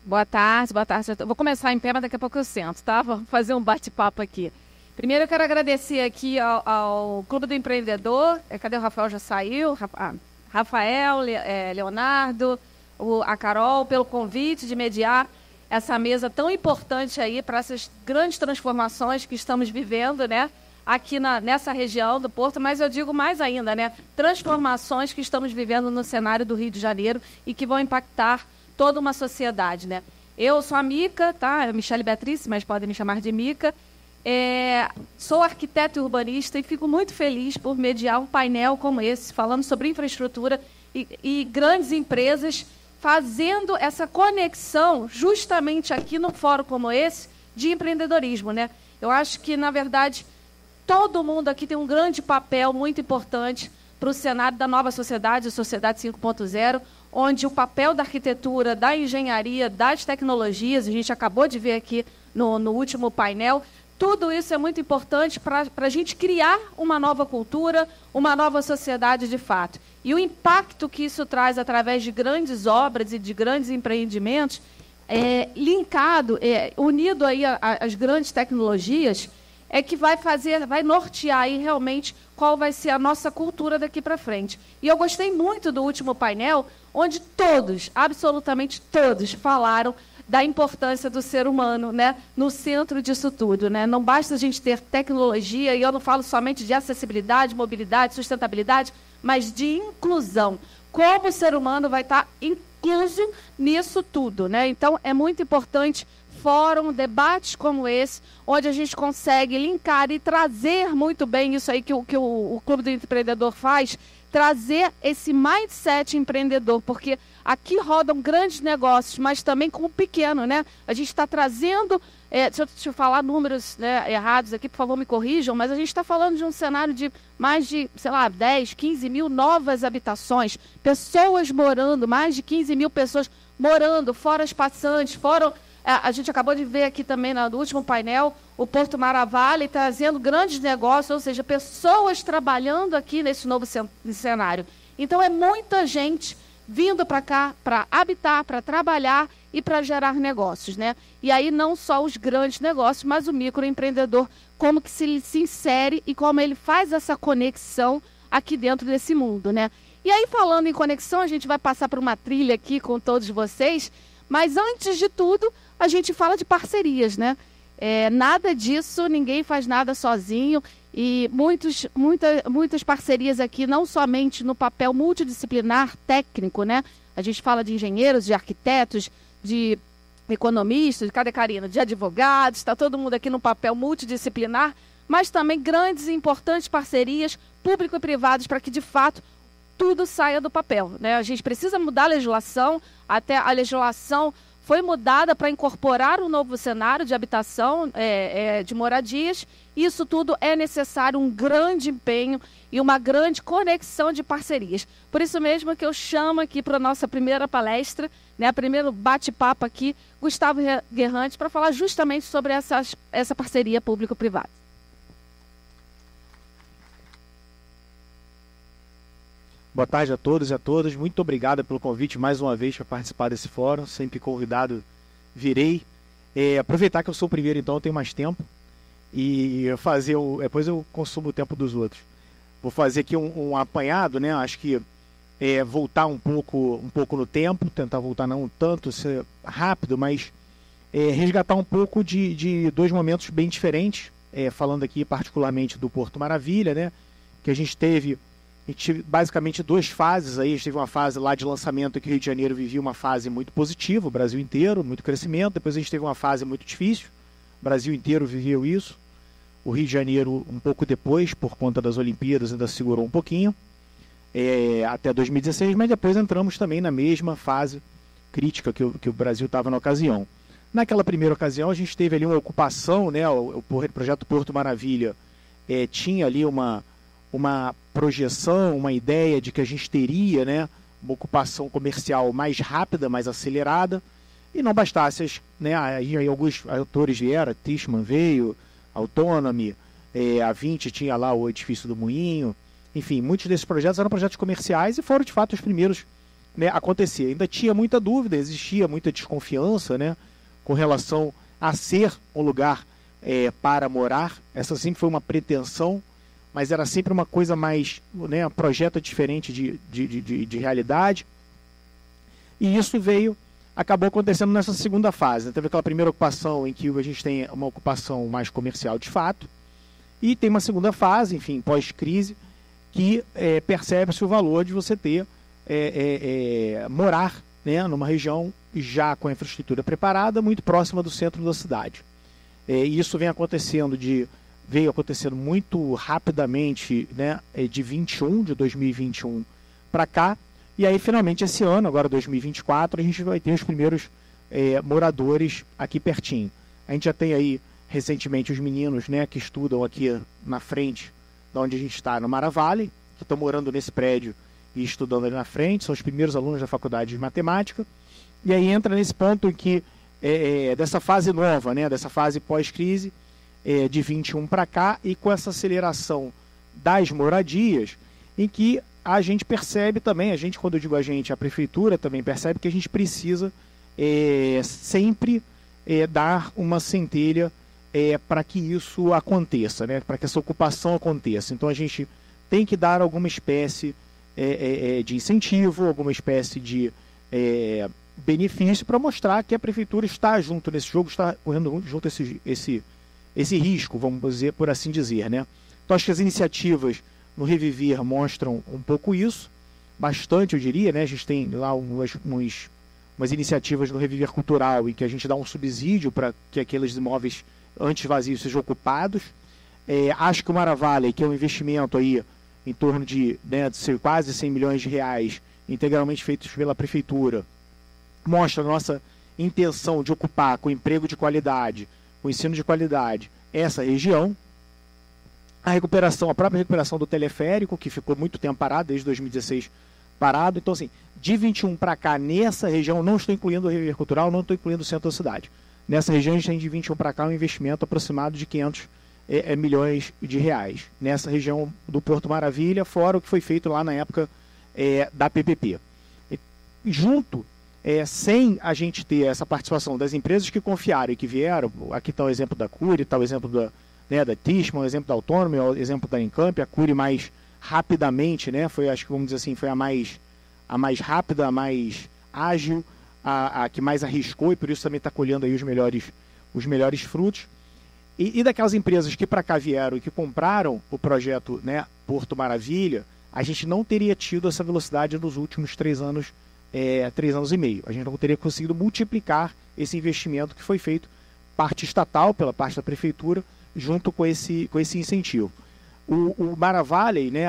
Boa tarde, boa tarde. Vou começar em pé, mas daqui a pouco eu sento, tá? Vou fazer um bate-papo aqui. Primeiro eu quero agradecer aqui ao Clube do Empreendedor. Cadê o Rafael? Já saiu? Rafael, Leonardo, a Carol, pelo convite de mediar essa mesa tão importante aí para essas grandes transformações que estamos vivendo, né? Aqui nessa região do Porto, mas eu digo mais ainda, né? Transformações que estamos vivendo no cenário do Rio de Janeiro e que vão impactar toda uma sociedade, né? Eu sou a Mica, tá? Michele Beatriz, mas podem me chamar de Mica. Sou arquiteta e urbanista e fico muito feliz por mediar um painel como esse, falando sobre infraestrutura e grandes empresas fazendo essa conexão justamente aqui num fórum como esse de empreendedorismo, né? Eu acho que, na verdade, todo mundo aqui tem um grande papel muito importante para o cenário da nova sociedade, a Sociedade 5.0, onde o papel da arquitetura, da engenharia, das tecnologias, a gente acabou de ver aqui no último painel, tudo isso é muito importante para a gente criar uma nova cultura, uma nova sociedade de fato. E o impacto que isso traz através de grandes obras e de grandes empreendimentos, unido aí às grandes tecnologias, é que vai nortear aí realmente qual vai ser a nossa cultura daqui para frente. E eu gostei muito do último painel, onde todos, absolutamente todos, falaram da importância do ser humano, né, no centro disso tudo, né? Não basta a gente ter tecnologia, e eu não falo somente de acessibilidade, mobilidade, sustentabilidade, mas de inclusão. Como o ser humano vai estar incluso nisso tudo, né? Então, é muito importante fórum, debates como esse, onde a gente consegue linkar e trazer muito bem isso aí que o Clube do Empreendedor faz, trazer esse mindset empreendedor, porque aqui rodam grandes negócios, mas também com o pequeno, né? A gente está trazendo, deixa eu falar números, né, errados aqui, por favor me corrijam, mas a gente está falando de um cenário de mais de, 10, 15 mil novas habitações, pessoas morando, mais de 15 mil pessoas morando, fora as passantes, fora... A gente acabou de ver aqui também no último painel o Porto Maravilha trazendo grandes negócios, ou seja, pessoas trabalhando aqui nesse novo cenário. Então, é muita gente vindo para cá para habitar, para trabalhar e para gerar negócios, né? E aí não só os grandes negócios, mas o microempreendedor, como que se insere e como ele faz essa conexão aqui dentro desse mundo, né? E aí, falando em conexão, a gente vai passar por uma trilha aqui com todos vocês, mas antes de tudo, a gente fala de parcerias, né? Nada disso, ninguém faz nada sozinho e muitas parcerias aqui, não somente no papel multidisciplinar técnico, né? A gente fala de engenheiros, de arquitetos, de economistas, cadê Karina? De advogados, está todo mundo aqui no papel multidisciplinar, mas também grandes e importantes parcerias público e privadas para que, de fato, tudo saia do papel, né? A gente precisa mudar a legislação, até a legislação foi mudada para incorporar um novo cenário de habitação, de moradias. Isso tudo é necessário um grande empenho e uma grande conexão de parcerias. Por isso mesmo que eu chamo aqui para a nossa primeira palestra, né, primeiro bate-papo aqui, Gustavo Guerrante, para falar justamente sobre essa parceria público-privada. Boa tarde a todos e a todas. Muito obrigado pelo convite mais uma vez para participar desse fórum. Sempre convidado, virei. Aproveitar que eu sou o primeiro, então eu tenho mais tempo. E depois eu consumo o tempo dos outros. Vou fazer aqui um apanhado, né? Acho que voltar um pouco no tempo, tentar voltar não tanto, ser rápido, mas resgatar um pouco de dois momentos bem diferentes. Falando aqui particularmente do Porto Maravilha, né? Que a gente teve basicamente duas fases aí. A gente teve uma fase lá de lançamento que o Rio de Janeiro vivia uma fase muito positiva, o Brasil inteiro, muito crescimento. Depois a gente teve uma fase muito difícil, o Brasil inteiro viveu isso. O Rio de Janeiro um pouco depois, por conta das Olimpíadas, ainda segurou um pouquinho, até 2016, mas depois entramos também na mesma fase crítica que o Brasil estava na ocasião. Naquela primeira ocasião a gente teve ali uma ocupação, né? O projeto Porto Maravilha tinha ali uma projeção, uma ideia de que a gente teria, né, uma ocupação comercial mais rápida, mais acelerada, e não bastasse, né, aí alguns autores vieram, Tishman veio, Autonomy, a 20 tinha lá o edifício do Moinho, enfim, muitos desses projetos eram projetos comerciais e foram de fato os primeiros né, acontecer. Ainda tinha muita dúvida, existia muita desconfiança, né, com relação a ser um lugar para morar. Essa sempre foi uma pretensão, mas era sempre uma coisa mais, né, um projeto diferente de realidade. E isso acabou acontecendo nessa segunda fase. Teve aquela primeira ocupação em que a gente tem uma ocupação mais comercial de fato, e tem uma segunda fase, enfim, pós-crise, que percebe-se o valor de você ter, morar, né, numa região já com a infraestrutura preparada, muito próxima do centro da cidade. E isso veio acontecendo muito rapidamente, né, de 2021 para cá. E aí, finalmente, esse ano, agora 2024, a gente vai ter os primeiros moradores aqui pertinho. A gente já tem aí, recentemente, os meninos, né, que estudam aqui na frente, de onde a gente está, no Maravalli, que estão morando nesse prédio e estudando ali na frente, são os primeiros alunos da faculdade de matemática. E aí entra nesse ponto em que, dessa fase nova, né, dessa fase pós-crise, de 21 para cá, e com essa aceleração das moradias, em que a gente percebe também, quando eu digo a gente, a prefeitura também percebe que a gente precisa sempre dar uma centelha para que isso aconteça, né? Para que essa ocupação aconteça. Então a gente tem que dar alguma espécie de incentivo, alguma espécie de benefício para mostrar que a prefeitura está junto nesse jogo, está correndo junto esse risco, vamos dizer, por assim dizer, né? Então acho que as iniciativas no Reviver mostram um pouco isso, bastante eu diria, né? A gente tem lá umas iniciativas no Reviver Cultural em que a gente dá um subsídio para que aqueles imóveis antes vazios sejam ocupados. Acho que o Maravalli, que é um investimento aí em torno de quase 100 milhões de reais, integralmente feitos pela prefeitura, mostra a nossa intenção de ocupar com emprego de qualidade, com ensino de qualidade, essa região. A própria recuperação do teleférico, que ficou muito tempo parado, desde 2016 parado. Então, assim, de 21 para cá, nessa região, não estou incluindo o Reviver Cultural, não estou incluindo o centro da cidade. Nessa região, a gente tem de 21 para cá um investimento aproximado de 500 milhões de reais. Nessa região do Porto Maravilha, fora o que foi feito lá na época da PPP. Junto, sem a gente ter essa participação das empresas que confiaram e que vieram, aqui está o exemplo da Cury, está o exemplo da Tishman, o exemplo da Autônoma, o exemplo da Encamp, a Cury mais rapidamente, né, foi, acho que vamos dizer assim, foi a mais rápida, a mais ágil, a que mais arriscou, e por isso também está colhendo aí os melhores frutos. E daquelas empresas que para cá vieram e que compraram o projeto, né, Porto Maravilha, a gente não teria tido essa velocidade nos últimos 3 anos, 3 anos e meio. A gente não teria conseguido multiplicar esse investimento que foi feito, parte estatal, pela parte da prefeitura, junto com esse incentivo. O Maravalli, né,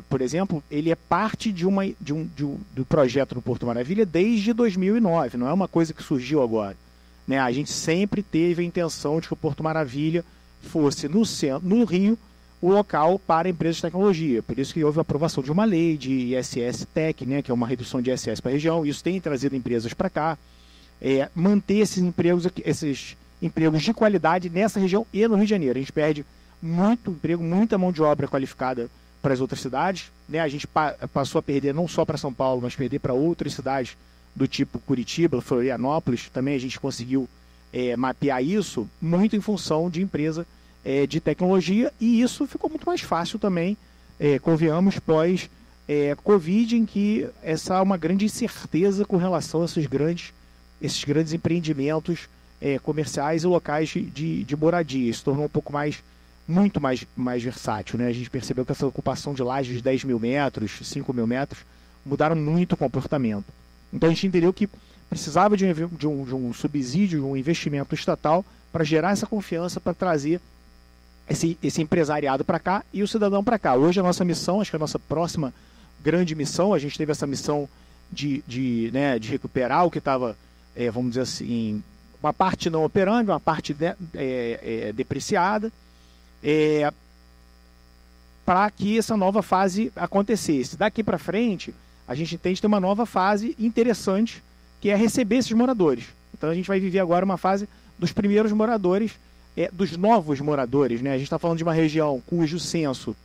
por exemplo, ele é parte do projeto do Porto Maravilha desde 2009, não é uma coisa que surgiu agora. Né? A gente sempre teve a intenção de que o Porto Maravilha fosse no Rio o local para empresas de tecnologia. Por isso que houve a aprovação de uma lei de ISS Tech, né, que é uma redução de ISS para a região. Isso tem trazido empresas para cá. Manter esses empregos de qualidade nessa região e no Rio de Janeiro. A gente perde muito emprego, muita mão de obra qualificada para as outras cidades. Né? A gente passou a perder não só para São Paulo, mas perder para outras cidades do tipo Curitiba, Florianópolis. Também a gente conseguiu mapear isso muito em função de empresa de tecnologia, e isso ficou muito mais fácil também, convenhamos, pós-Covid, em que essa é uma grande incerteza com relação a esses grandes empreendimentos comerciais e locais de moradia. Isso tornou um pouco muito mais versátil. Né? A gente percebeu que essa ocupação de lajes de 10 mil metros, 5 mil metros, mudaram muito o comportamento. Então a gente entendeu que precisava de um subsídio, de um investimento estatal para gerar essa confiança, para trazer esse empresariado para cá e o cidadão para cá. Hoje a nossa missão, acho que a nossa próxima grande missão, a gente teve essa missão de recuperar o que estava, vamos dizer assim, uma parte não operante, uma parte depreciada, para que essa nova fase acontecesse. Daqui para frente, a gente entende ter uma nova fase interessante, que é receber esses moradores. Então a gente vai viver agora uma fase dos primeiros moradores, dos novos moradores. Né? A gente está falando de uma região cujo censo,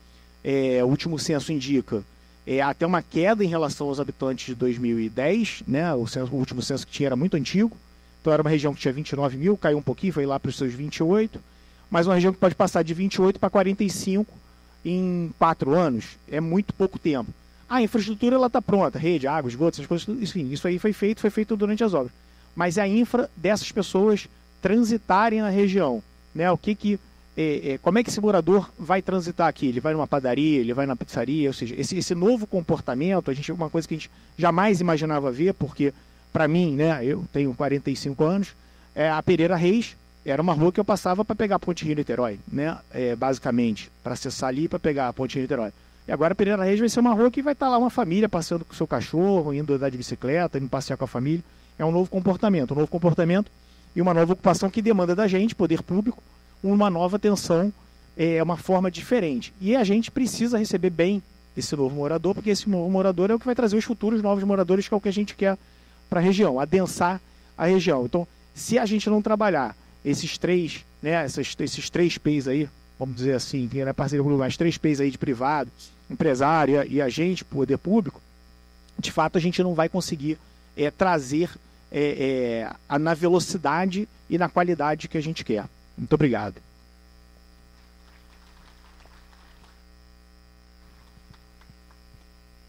o último censo indica, até uma queda em relação aos habitantes de 2010, né? O último censo que tinha era muito antigo, então era uma região que tinha 29 mil, caiu um pouquinho, foi lá para os seus 28, mas uma região que pode passar de 28 para 45 em 4 anos, é muito pouco tempo. A infraestrutura ela está pronta, rede, água, esgoto, essas coisas, enfim, isso aí foi feito durante as obras. Mas é a infra dessas pessoas transitarem na região, né? Como é que esse morador vai transitar aqui? Ele vai numa padaria, ele vai na pizzaria, ou seja, esse novo comportamento, uma coisa que a gente jamais imaginava ver, porque, para mim, né, eu tenho 45 anos, a Pereira Reis era uma rua que eu passava para pegar a Ponte Rio-Niterói, né, basicamente, para acessar ali para pegar a Ponte Rio-Niterói. E agora a Pereira Reis vai ser uma rua que vai estar lá uma família passeando com o seu cachorro, indo andar de bicicleta, indo passear com a família. É um novo comportamento e uma nova ocupação que demanda da gente, poder público, uma nova atenção, uma forma diferente. E a gente precisa receber bem esse novo morador, porque esse novo morador é o que vai trazer os futuros novos moradores, que é o que a gente quer para a região, adensar a região. Então, se a gente não trabalhar esses três, né, esses três P's aí, vamos dizer assim, que é parceria com mais 3 P's aí de privado, empresário e agente, poder público, de fato a gente não vai conseguir trazer na velocidade e na qualidade que a gente quer. Muito obrigado.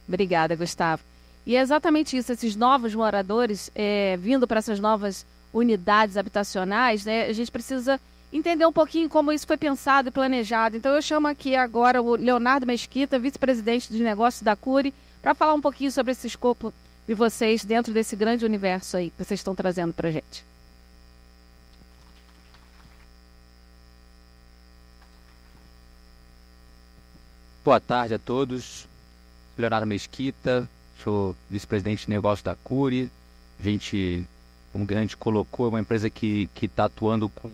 Obrigada, Gustavo. E é exatamente isso, esses novos moradores vindo para essas novas unidades habitacionais, né, a gente precisa entender um pouquinho como isso foi pensado e planejado. Então eu chamo aqui agora o Leonardo Mesquita, vice-presidente de negócios da Cury, para falar um pouquinho sobre esse escopo de vocês dentro desse grande universo aí que vocês estão trazendo para a gente. Boa tarde a todos. Leonardo Mesquita, sou vice-presidente de negócios da Cury. A gente, como a gente colocou, é uma empresa que está atuando com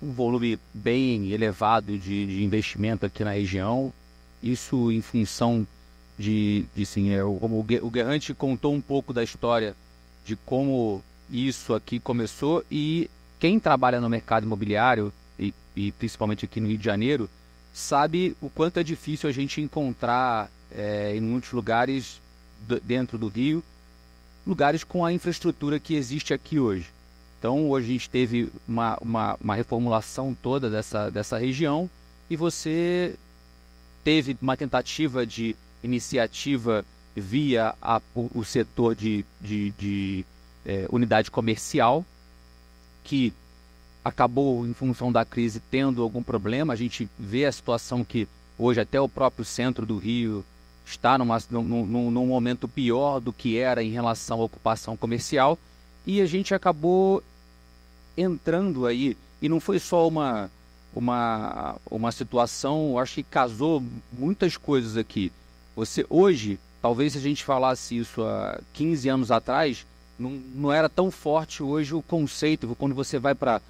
um volume bem elevado de investimento aqui na região. Isso em função como o Guerrante contou um pouco da história de como isso aqui começou, e quem trabalha no mercado imobiliário, e principalmente aqui no Rio de Janeiro, sabe o quanto é difícil a gente encontrar em muitos lugares dentro do Rio, lugares com a infraestrutura que existe aqui hoje. Então hoje a gente teve uma reformulação toda dessa região, e você teve uma tentativa de iniciativa via o setor de unidade comercial, que acabou, em função da crise, tendo algum problema. A gente vê a situação que hoje até o próprio centro do Rio está num momento pior do que era em relação à ocupação comercial, e a gente acabou entrando aí, e não foi só uma situação, acho que casou muitas coisas aqui. Hoje, talvez se a gente falasse isso há 15 anos atrás, não era tão forte hoje o conceito. Quando você vai para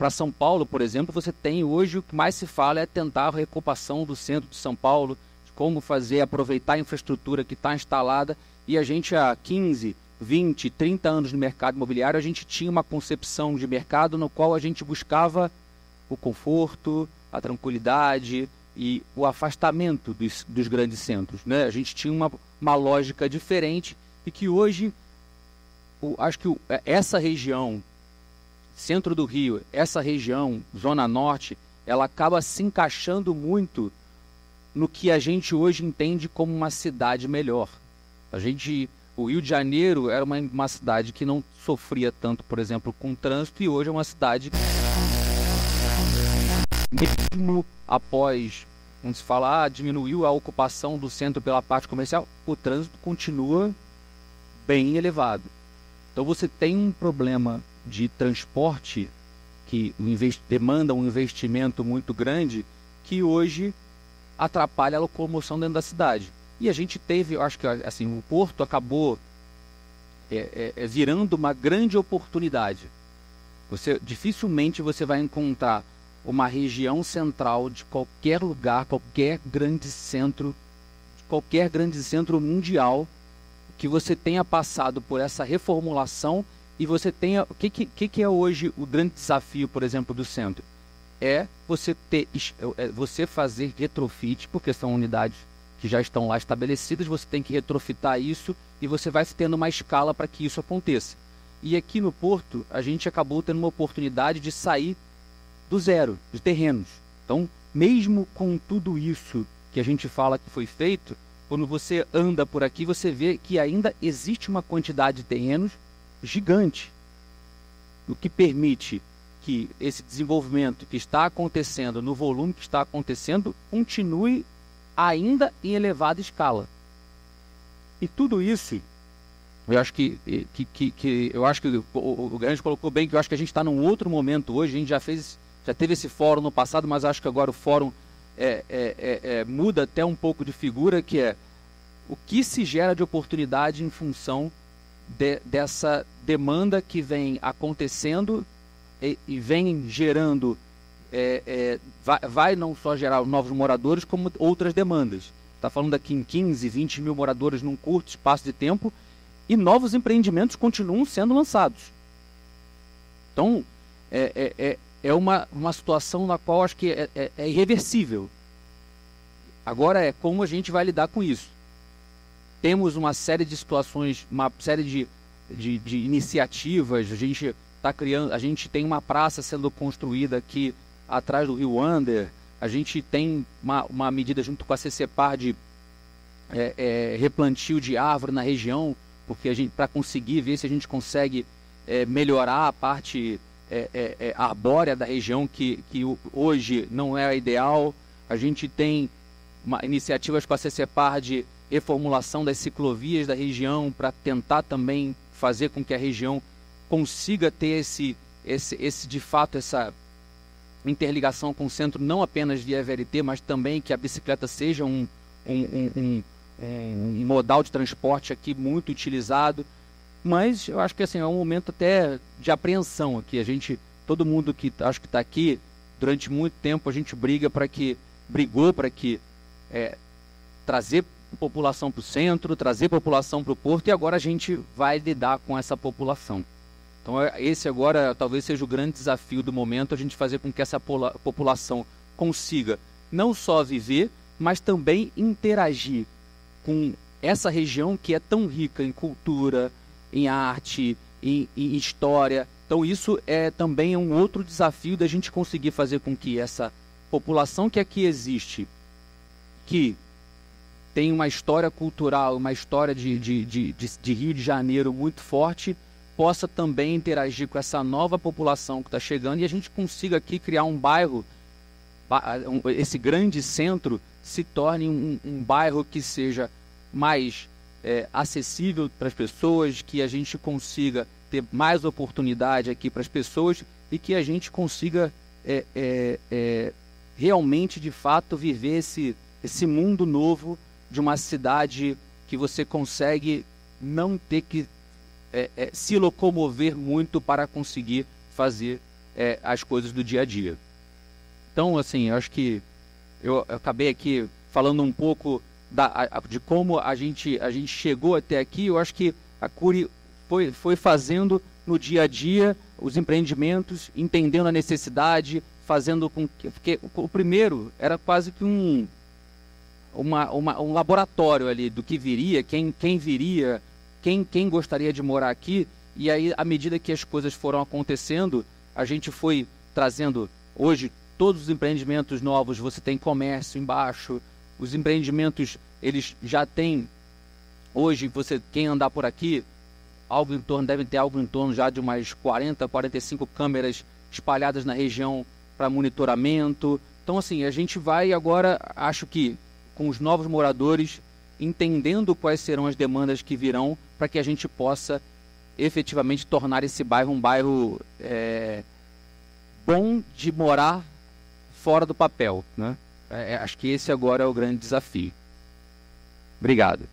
São Paulo, por exemplo, você tem hoje, o que mais se fala é tentar a reocupação do centro de São Paulo, de como aproveitar a infraestrutura que está instalada, e a gente há 15, 20, 30 anos no mercado imobiliário, a gente tinha uma concepção de mercado no qual a gente buscava o conforto, a tranquilidade e o afastamento dos grandes centros, né? A gente tinha uma lógica diferente, e que hoje, acho que essa região, centro do Rio, essa região, Zona Norte, ela acaba se encaixando muito no que a gente hoje entende como uma cidade melhor. O Rio de Janeiro era uma cidade que não sofria tanto, por exemplo, com trânsito, e hoje é uma cidade que, mesmo após, quando se fala, diminuiu a ocupação do centro pela parte comercial, o trânsito continua bem elevado. Então você tem um problema de transporte que demanda um investimento muito grande, que hoje atrapalha a locomoção dentro da cidade. E a gente teve, eu acho que assim, o Porto acabou virando uma grande oportunidade. Dificilmente você vai encontrar uma região central de qualquer lugar, qualquer grande centro mundial, que você tenha passado por essa reformulação, e você tenha... O que é hoje o grande desafio, por exemplo, do centro? É você fazer retrofit, porque são unidades que já estão lá estabelecidas, você tem que retrofitar isso e você vai tendo uma escala para que isso aconteça. E aqui no Porto, a gente acabou tendo uma oportunidade de sair do zero, de terrenos. Então, mesmo com tudo isso que a gente fala que foi feito, quando você anda por aqui, você vê que ainda existe uma quantidade de terrenos gigante, o que permite que esse desenvolvimento que está acontecendo, no volume que está acontecendo, continue ainda em elevada escala. E tudo isso, eu acho que o Grande colocou bem, que eu acho que a gente está num outro momento hoje. A gente já teve esse fórum no passado, mas acho que agora o fórum muda até um pouco de figura, que é o que se gera de oportunidade em função dessa demanda que vem acontecendo e vem gerando, vai não só gerar novos moradores, como outras demandas. Está falando aqui em 15, 20 mil moradores num curto espaço de tempo, e novos empreendimentos continuam sendo lançados. Então, é uma situação na qual acho que é irreversível. Agora é como a gente vai lidar com isso. Temos uma série de situações, uma série de iniciativas. A gente tem uma praça sendo construída aqui atrás do Rio Ander. A gente tem uma medida junto com a CCPAR de replantio de árvore na região, porque para conseguir ver se a gente consegue melhorar a parte arbórea da região, que hoje não é a ideal. A gente tem iniciativas com a CCPAR de reformulação das ciclovias da região, para tentar também fazer com que a região consiga ter de fato essa interligação com o centro, não apenas via VLT, mas também que a bicicleta seja um modal de transporte aqui muito utilizado. Mas eu acho que assim, é um momento até de apreensão aqui. Todo mundo que acho que está aqui, durante muito tempo a gente brigou para que trazer população para o centro, trazer população para o Porto, e agora a gente vai lidar com essa população. Então esse agora talvez seja o grande desafio do momento, a gente fazer com que essa população consiga não só viver, mas também interagir com essa região que é tão rica em cultura, em arte, em história. Então isso também é um outro desafio da gente conseguir fazer com que essa população que aqui existe, que tem uma história cultural, uma história de Rio de Janeiro muito forte, possa também interagir com essa nova população que está chegando, e a gente consiga aqui criar um bairro, esse grande centro se torne um bairro que seja mais acessível para as pessoas, que a gente consiga ter mais oportunidade aqui para as pessoas, e que a gente consiga realmente, de fato, viver esse mundo novo de uma cidade que você consegue não ter que se locomover muito para conseguir fazer as coisas do dia a dia. Então, assim, eu acho que eu acabei aqui falando um pouco de como a gente chegou até aqui. Eu acho que a Cury foi fazendo no dia a dia os empreendimentos, entendendo a necessidade, fazendo com que... Porque o primeiro era quase que um laboratório ali do que viria, quem viria, quem gostaria de morar aqui. E aí, à medida que as coisas foram acontecendo, a gente foi trazendo. Hoje, todos os empreendimentos novos, você tem comércio embaixo. Os empreendimentos, eles já têm... Hoje, quem andar por aqui, deve ter algo em torno já de umas 40, 45 câmeras espalhadas na região para monitoramento. Então, assim, a gente vai agora, acho que, com os novos moradores, entendendo quais serão as demandas que virão, para que a gente possa efetivamente tornar esse bairro um bairro bom de morar fora do papel, né? Acho que esse agora é o grande desafio. Obrigado.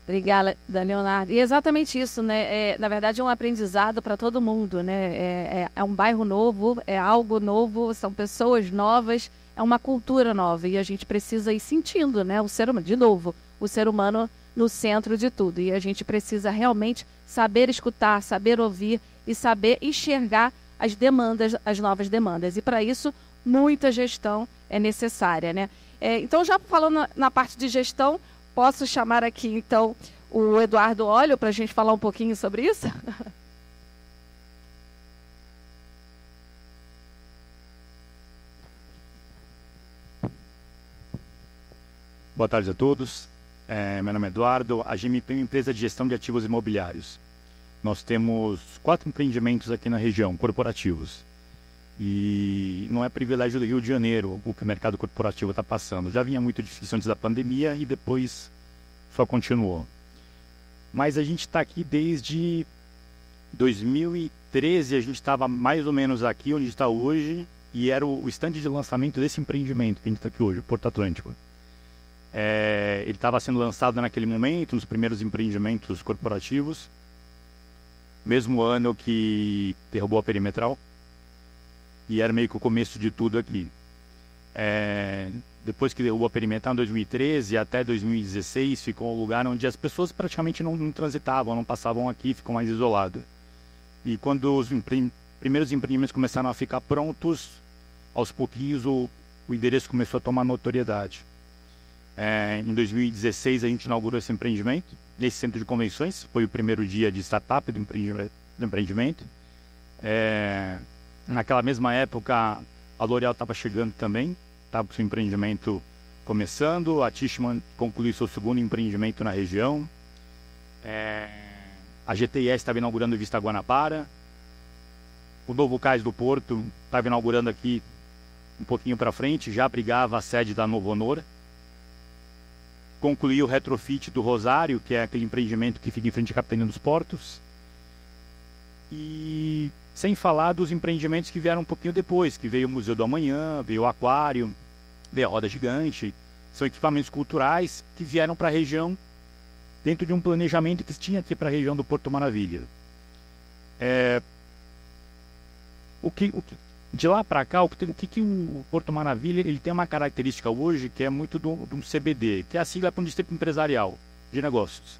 Obrigada, Leonardo. E exatamente isso, né? Na verdade, é um aprendizado para todo mundo, né? É um bairro novo, é algo novo, são pessoas novas, é uma cultura nova, e a gente precisa ir sentindo, né? O ser humano no centro de tudo. E a gente precisa realmente saber escutar, saber ouvir e saber enxergar as demandas, as novas demandas. E para isso, muita gestão é necessária, né? Então, já falando na parte de gestão, posso chamar aqui, então, o Eduardo Olho para a gente falar um pouquinho sobre isso? Boa tarde a todos. Meu nome é Eduardo. A GMP é uma empresa de gestão de ativos imobiliários. Nós temos 4 empreendimentos aqui na região, corporativos. E não é privilégio do Rio de Janeiro o que o mercado corporativo está passando. Já vinha muito difícil antes da pandemia e depois só continuou. Mas a gente está aqui desde 2013, a gente estava mais ou menos aqui onde está hoje, e era o stand de lançamento desse empreendimento que a gente está aqui hoje, Porto Atlântico. Ele estava sendo lançado naquele momento, nos primeiros empreendimentos corporativos, mesmo ano que derrubou a Perimetral, e era meio que o começo de tudo aqui. Depois que derrubou a Perimetral em 2013 até 2016, ficou um lugar onde as pessoas praticamente não transitavam, não passavam aqui, ficam mais isolados. E quando os primeiros empreendimentos começaram a ficar prontos, aos pouquinhos o endereço começou a tomar notoriedade. Em 2016 a gente inaugurou esse empreendimento, nesse centro de convenções, foi o primeiro dia de startup do empreendimento. Naquela mesma época a L'Oréal estava chegando também, estava com o seu empreendimento começando, a Tishman concluiu seu segundo empreendimento na região, a GTS estava inaugurando Vista Guanabara, o novo Cais do Porto estava inaugurando aqui um pouquinho para frente, já abrigava a sede da Novo Honor. Concluiu o retrofit do Rosário, que é aquele empreendimento que fica em frente à Capitania dos Portos. E sem falar dos empreendimentos que vieram um pouquinho depois, que veio o Museu do Amanhã, veio o Aquário, veio a Roda Gigante. São equipamentos culturais que vieram para a região dentro de um planejamento que se tinha aqui para a região do Porto Maravilha. De lá para cá, o Porto Maravilha ele tem uma característica hoje que é muito de um CBD, que é a sigla para um distrito empresarial de negócios.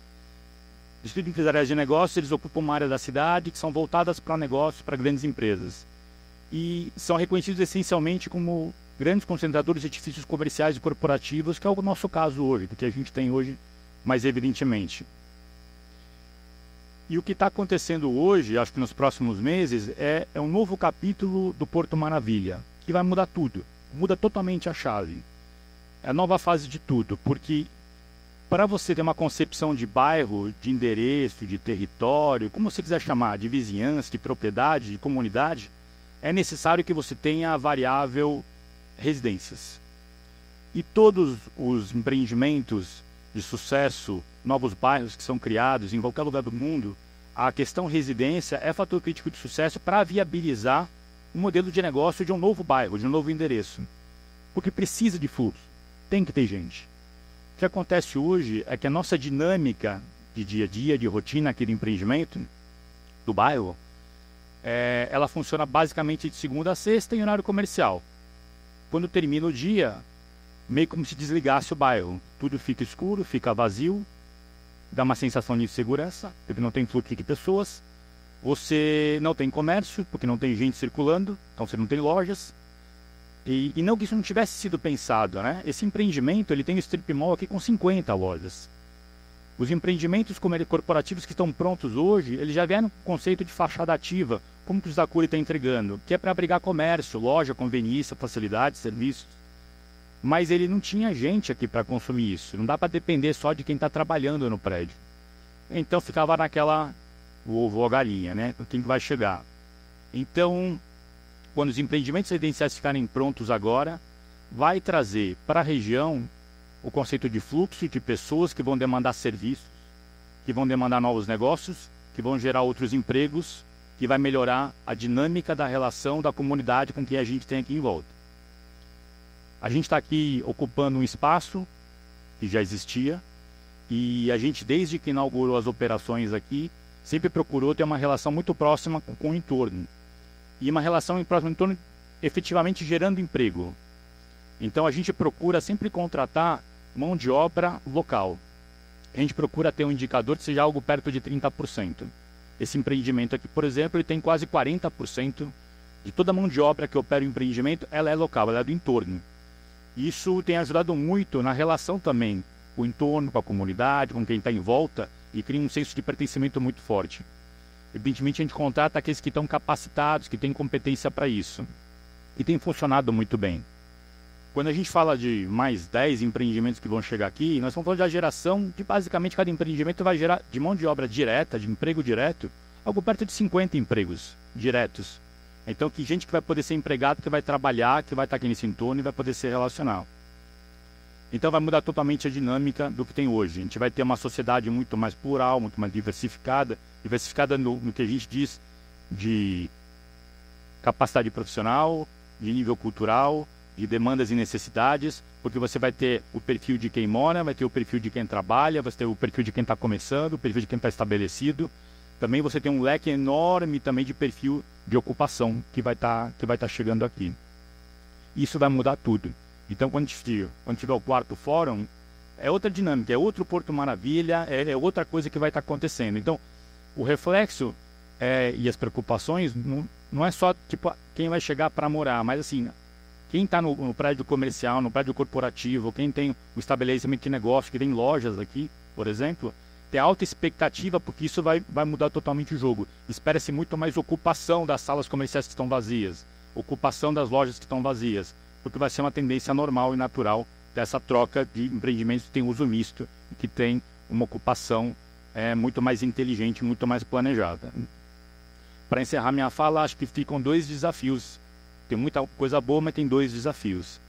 Distrito empresarial de negócios, eles ocupam uma área da cidade que são voltadas para negócios, para grandes empresas. E são reconhecidos essencialmente como grandes concentradores de edifícios comerciais e corporativos, que é o nosso caso hoje, do que a gente tem hoje mais evidentemente. E o que está acontecendo hoje, acho que nos próximos meses, é um novo capítulo do Porto Maravilha, que vai mudar tudo, muda totalmente a chave. É a nova fase de tudo, porque para você ter uma concepção de bairro, de endereço, de território, como você quiser chamar, de vizinhança, de propriedade, de comunidade, é necessário que você tenha a variável residências. E todos os empreendimentos de sucesso, novos bairros que são criados em qualquer lugar do mundo, a questão residência é fator crítico de sucesso para viabilizar um modelo de negócio de um novo bairro, de um novo endereço. Porque precisa de fluxo, tem que ter gente. O que acontece hoje é que a nossa dinâmica de dia a dia, de rotina aqui do empreendimento, do bairro, ela funciona basicamente de segunda a sexta em horário comercial. Quando termina o dia, meio como se desligasse o bairro. Tudo fica escuro, fica vazio, dá uma sensação de insegurança, porque não tem fluxo de pessoas. Você não tem comércio, porque não tem gente circulando, então você não tem lojas. E não que isso não tivesse sido pensado, né? Esse empreendimento ele tem o strip mall aqui com 50 lojas. Os empreendimentos corporativos que estão prontos hoje, eles já vieram com o conceito de fachada ativa, como que o Zacuri está entregando, que é para abrigar comércio, loja, conveniência, facilidades, serviços. Mas ele não tinha gente aqui para consumir isso. Não dá para depender só de quem está trabalhando no prédio. Então ficava naquela ovo ou galinha, né? Quem vai chegar. Então, quando os empreendimentos residenciais ficarem prontos agora, vai trazer para a região o conceito de fluxo de pessoas que vão demandar serviços, que vão demandar novos negócios, que vão gerar outros empregos, que vai melhorar a dinâmica da relação da comunidade com quem a gente tem aqui em volta. A gente está aqui ocupando um espaço que já existia e a gente, desde que inaugurou as operações aqui, sempre procurou ter uma relação muito próxima com o entorno. E uma relação próxima ao entorno efetivamente gerando emprego. Então a gente procura sempre contratar mão de obra local. A gente procura ter um indicador que seja algo perto de 30%. Esse empreendimento aqui, por exemplo, ele tem quase 40% de toda a mão de obra que opera o empreendimento, ela é local, ela é do entorno. Isso tem ajudado muito na relação também com o entorno, com a comunidade, com quem está em volta, e cria um senso de pertencimento muito forte. Evidentemente, a gente contrata aqueles que estão capacitados, que têm competência para isso. E tem funcionado muito bem. Quando a gente fala de mais 10 empreendimentos que vão chegar aqui, nós estamos falando da geração de, basicamente, cada empreendimento vai gerar, de mão de obra direta, de emprego direto, algo perto de 50 empregos diretos. Então, que gente que vai poder ser empregado, que vai trabalhar, que vai estar aqui nesse entorno e vai poder se relacionar. Então, vai mudar totalmente a dinâmica do que tem hoje. A gente vai ter uma sociedade muito mais plural, muito mais diversificada no que a gente diz de capacidade profissional, de nível cultural, de demandas e necessidades, porque você vai ter o perfil de quem mora, vai ter o perfil de quem trabalha, vai ter o perfil de quem está começando, o perfil de quem está estabelecido. Também você tem um leque enorme também de perfil de ocupação que vai estar chegando aqui. Isso vai mudar tudo. Então, quando tiver o quarto fórum, é outra dinâmica, é outro Porto Maravilha, é outra coisa que vai estar acontecendo. Então, o reflexo e as preocupações não é só tipo quem vai chegar para morar, mas assim, quem está no prédio comercial, no prédio corporativo, quem tem o estabelecimento de negócio, que tem lojas aqui, por exemplo, tem alta expectativa, porque isso vai mudar totalmente o jogo. Espera-se muito mais ocupação das salas comerciais que estão vazias, ocupação das lojas que estão vazias, porque vai ser uma tendência normal e natural dessa troca de empreendimentos que tem uso misto, que tem uma ocupação muito mais inteligente, muito mais planejada. Para encerrar minha fala, acho que ficam 2 desafios. Tem muita coisa boa, mas tem 2 desafios.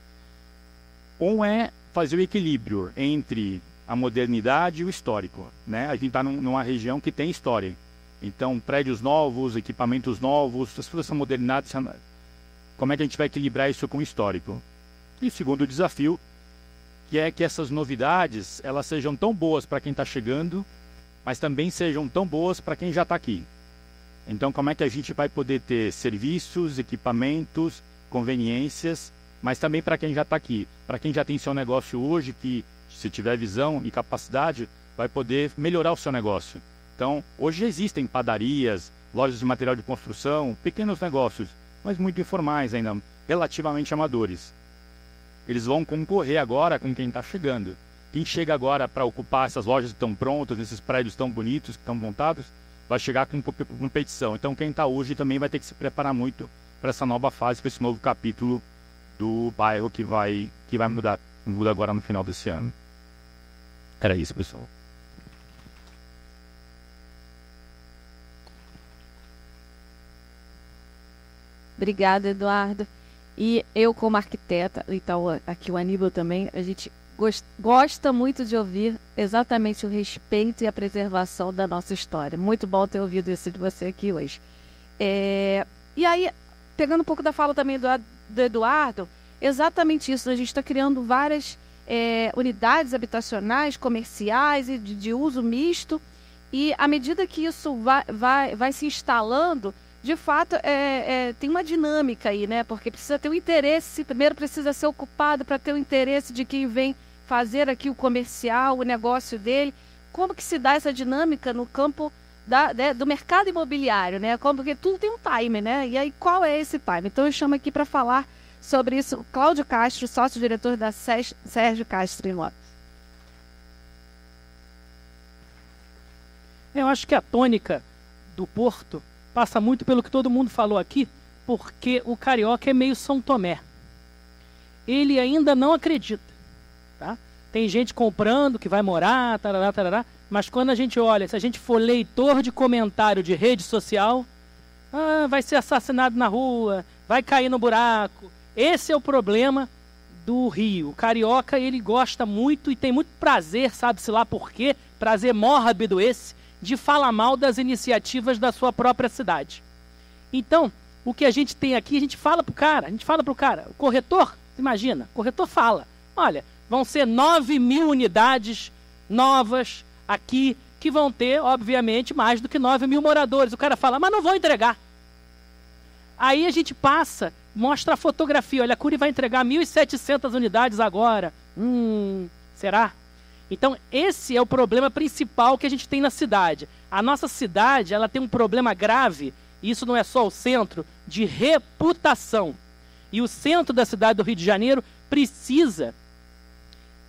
Um é fazer o equilíbrio entre a modernidade e o histórico, né? A gente está numa região que tem história. Então, prédios novos, equipamentos novos, toda essa modernidade, como é que a gente vai equilibrar isso com o histórico? E o segundo desafio, que é que essas novidades, elas sejam tão boas para quem está chegando, mas também sejam tão boas para quem já está aqui. Então, como é que a gente vai poder ter serviços, equipamentos, conveniências, mas também para quem já está aqui, para quem já tem seu negócio hoje, que se tiver visão e capacidade, vai poder melhorar o seu negócio. Então, hoje já existem padarias, lojas de material de construção, pequenos negócios, mas muito informais ainda, relativamente amadores. Eles vão concorrer agora com quem está chegando. Quem chega agora para ocupar essas lojas que estão prontas, esses prédios tão bonitos que estão montados, vai chegar com competição. Então, quem está hoje também vai ter que se preparar muito para essa nova fase, para esse novo capítulo do bairro que vai muda agora no final desse ano. Era isso, pessoal. Obrigada, Eduardo. E eu, como arquiteta, então aqui o Aníbal também, a gente gosta muito de ouvir exatamente o respeito e a preservação da nossa história. Muito bom ter ouvido isso de você aqui hoje. E aí, pegando um pouco da fala também do Eduardo, exatamente isso, a gente está criando várias unidades habitacionais, comerciais e de uso misto, e à medida que isso vai se instalando, de fato, tem uma dinâmica aí, né? Porque precisa ter um interesse, primeiro precisa ser ocupado para ter o interesse de quem vem fazer aqui o comercial, o negócio dele. Como que se dá essa dinâmica no campo do mercado imobiliário, né? Porque tudo tem um time, né? E aí, qual é esse time? Então, eu chamo aqui para falar sobre isso o Cláudio Castro, sócio-diretor da Sérgio Castro Imóveis. Eu acho que a tônica do Porto passa muito pelo que todo mundo falou aqui, porque o carioca é meio São Tomé. Ele ainda não acredita. Tá? Tem gente comprando que vai morar, tarará, tarará, mas quando a gente olha, se a gente for leitor de comentário de rede social, vai ser assassinado na rua, vai cair no buraco. Esse é o problema do Rio. O carioca, ele gosta muito e tem muito prazer, sabe-se lá por quê, prazer mórbido esse, de falar mal das iniciativas da sua própria cidade. Então, o que a gente tem aqui, a gente fala pro cara, o corretor, imagina, o corretor fala, olha, vão ser 9.000 unidades novas aqui, que vão ter, obviamente, mais do que 9.000 moradores. O cara fala, mas não vou entregar. Aí a gente passa, mostra a fotografia, olha, a Cury vai entregar 1.700 unidades agora. Será? Então, esse é o problema principal que a gente tem na cidade. A nossa cidade, ela tem um problema grave isso não é só o centro, de reputação. E o centro da cidade do Rio de Janeiro precisa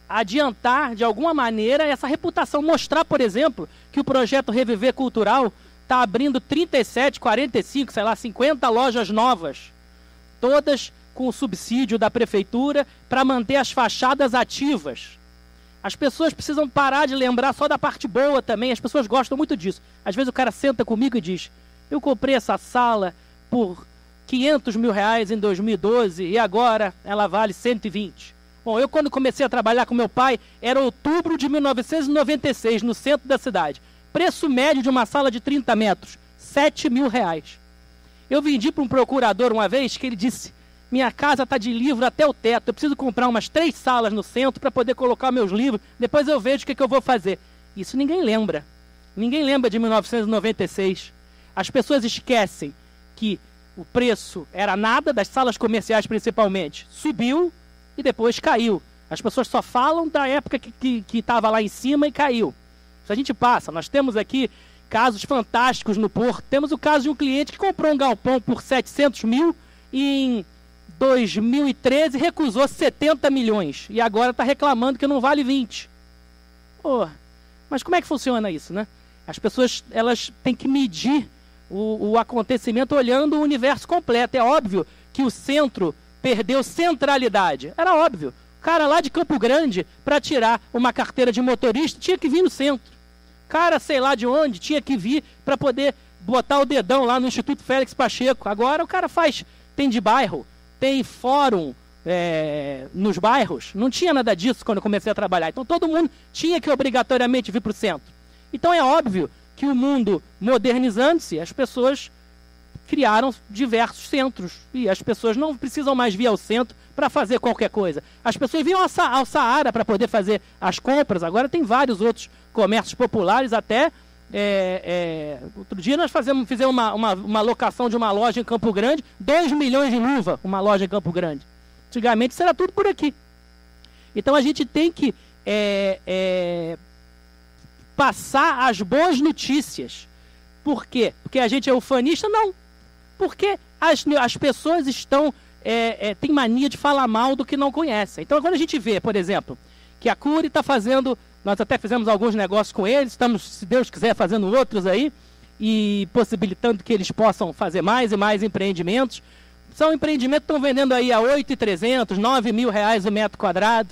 adiantar, de alguma maneira, essa reputação. Mostrar, por exemplo, que o projeto Reviver Cultural está abrindo 37, 45, 50 lojas novas, todas com o subsídio da prefeitura para manter as fachadas ativas. As pessoas precisam parar de lembrar só da parte boa também, as pessoas gostam muito disso. Às vezes o cara senta comigo e diz, eu comprei essa sala por 500 mil reais em 2012 e agora ela vale 120. Bom, eu quando comecei a trabalhar com meu pai, era outubro de 1996, no centro da cidade. Preço médio de uma sala de 30 metros, 7 mil reais. Eu vendi para um procurador uma vez que ele disse, minha casa está de livro até o teto, eu preciso comprar umas 3 salas no centro para poder colocar meus livros, depois eu vejo o que eu vou fazer. Isso ninguém lembra. Ninguém lembra de 1996. As pessoas esquecem que o preço era nada, das salas comerciais principalmente, subiu e depois caiu. As pessoas só falam da época que estava lá em cima e caiu. Isso a gente passa. Nós temos aqui casos fantásticos no Porto. Temos o caso de um cliente que comprou um galpão por 700 mil e em 2013 recusou 70 milhões. E agora está reclamando que não vale 20. Pô, mas como é que funciona isso, né? As pessoas elas têm que medir o acontecimento olhando o universo completo. É óbvio que o centro perdeu centralidade. Era óbvio. O cara lá de Campo Grande, para tirar uma carteira de motorista, tinha que vir no centro. Cara, sei lá de onde, tinha que vir para poder botar o dedão lá no Instituto Félix Pacheco. Agora o cara tem de bairro, tem fórum nos bairros. Não tinha nada disso quando eu comecei a trabalhar. Então todo mundo tinha que obrigatoriamente vir para o centro. Então é óbvio que o mundo modernizando-se, as pessoas criaram diversos centros. E as pessoas não precisam mais vir ao centro para fazer qualquer coisa. As pessoas vinham ao Saara para poder fazer as compras. Agora tem vários outros comércios populares até. Outro dia nós fizemos uma locação de uma loja em Campo Grande, 2 milhões de luva, uma loja em Campo Grande. Antigamente isso era tudo por aqui. Então a gente tem que passar as boas notícias. Por quê? Porque a gente é ufanista? Não. Porque as pessoas têm mania de falar mal do que não conhecem. Então quando a gente vê, por exemplo, que a Cury está fazendo, nós até fizemos alguns negócios com eles, estamos, se Deus quiser, fazendo outros aí, e possibilitando que eles possam fazer mais e mais empreendimentos. São empreendimentos que estão vendendo aí a 8.300, 9 mil reais o metro quadrado.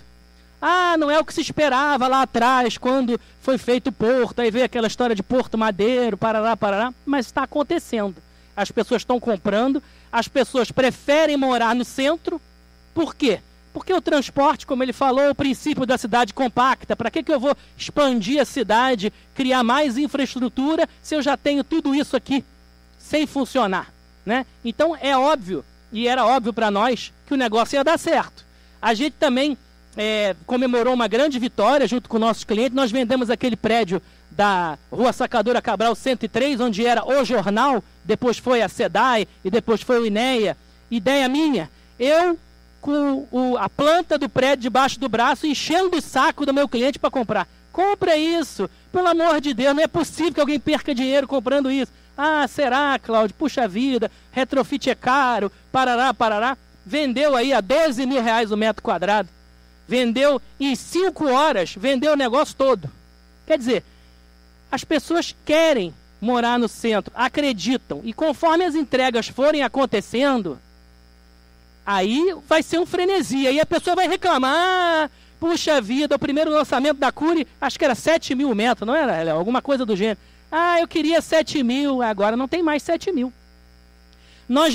Ah, não é o que se esperava lá atrás, quando foi feito o porto, aí veio aquela história de Porto Madeiro, parará, mas está acontecendo. As pessoas estão comprando, as pessoas preferem morar no centro. Por quê? Porque o transporte, como ele falou, é o princípio da cidade compacta. Para que eu vou expandir a cidade, criar mais infraestrutura, se eu já tenho tudo isso aqui sem funcionar, né? Então é óbvio, e era óbvio para nós, que o negócio ia dar certo. A gente também comemorou uma grande vitória junto com nossos clientes. Nós vendemos aquele prédio da Rua Sacadura Cabral 103, onde era o jornal, depois foi a SEDAI e depois foi o INEA. Ideia minha, eu com a planta do prédio debaixo do braço, enchendo o saco do meu cliente para comprar. Compra isso, pelo amor de Deus, não é possível que alguém perca dinheiro comprando isso. Ah, será, Cláudio? Puxa vida, retrofit é caro, parará. Vendeu aí a 12 mil reais o metro quadrado. Vendeu em 5 horas, vendeu o negócio todo. Quer dizer, as pessoas querem morar no centro, acreditam. E conforme as entregas forem acontecendo, aí vai ser um frenesi. Aí a pessoa vai reclamar, puxa vida, o primeiro lançamento da Cury, acho que era 7 mil metros, não era, Léo? Alguma coisa do gênero. Ah, eu queria 7 mil, agora não tem mais 7 mil. Nós